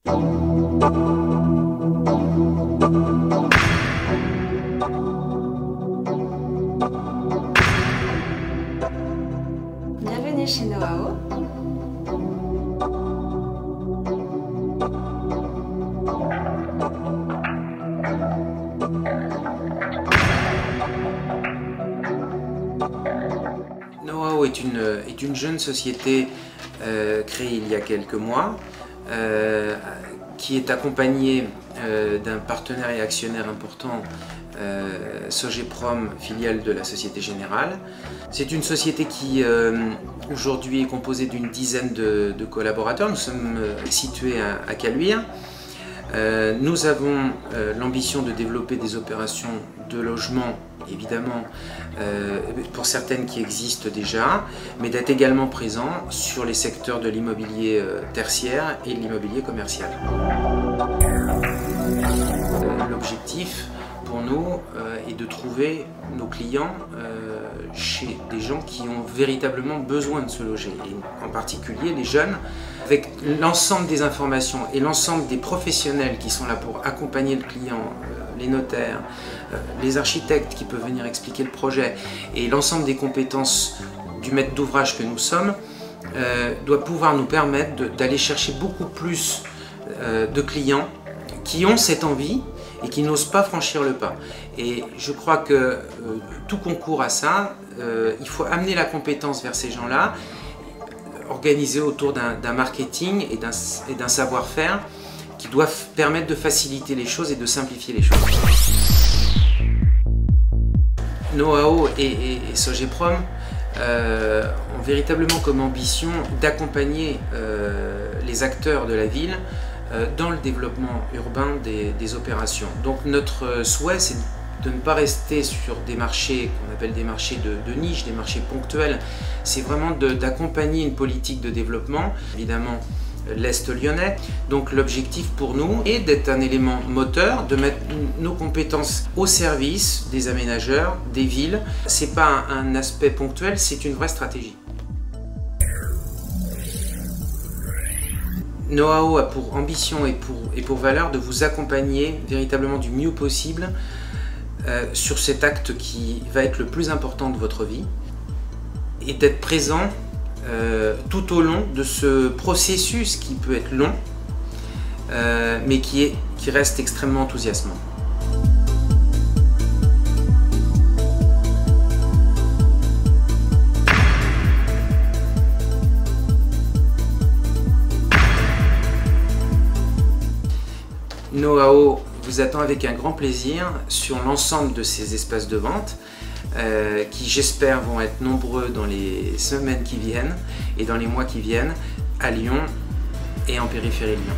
Bienvenue chez Noao. Noao est une jeune société créée il y a quelques mois, qui est accompagnée d'un partenaire et actionnaire important, Sogeprom, filiale de la Société Générale. C'est une société qui aujourd'hui est composée d'une dizaine de collaborateurs. Nous sommes situés à Caluire. Nous avons l'ambition de développer des opérations de logement, évidemment, pour certaines qui existent déjà, mais d'être également présent sur les secteurs de l'immobilier tertiaire et de l'immobilier commercial. L'objectif pour nous est de trouver nos clients chez des gens qui ont véritablement besoin de se loger, et en particulier les jeunes, avec l'ensemble des informations et l'ensemble des professionnels qui sont là pour accompagner le client, les notaires, les architectes qui peuvent venir expliquer le projet, et l'ensemble des compétences du maître d'ouvrage que nous sommes, doit pouvoir nous permettre d'aller chercher beaucoup plus de clients qui ont cette envie et qui n'osent pas franchir le pas. Et je crois que tout concourt à ça. Il faut amener la compétence vers ces gens-là, organisé autour d'un marketing et d'un savoir-faire qui doivent permettre de faciliter les choses et de simplifier les choses. Noao et Sogeprom ont véritablement comme ambition d'accompagner les acteurs de la ville dans le développement urbain des opérations. Donc notre souhait, c'est de ne pas rester sur des marchés qu'on appelle des marchés de niche, des marchés ponctuels. C'est vraiment d'accompagner une politique de développement, évidemment l'Est lyonnais. Donc l'objectif pour nous est d'être un élément moteur, de mettre nos compétences au service des aménageurs, des villes. C'est pas un aspect ponctuel, c'est une vraie stratégie. Noao a pour ambition et pour valeur de vous accompagner véritablement du mieux possible sur cet acte qui va être le plus important de votre vie, et d'être présent tout au long de ce processus qui peut être long, mais qui reste extrêmement enthousiasmant. Noao vous attend avec un grand plaisir sur l'ensemble de ces espaces de vente qui, j'espère, vont être nombreux dans les semaines qui viennent et dans les mois qui viennent à Lyon et en périphérie de Lyon.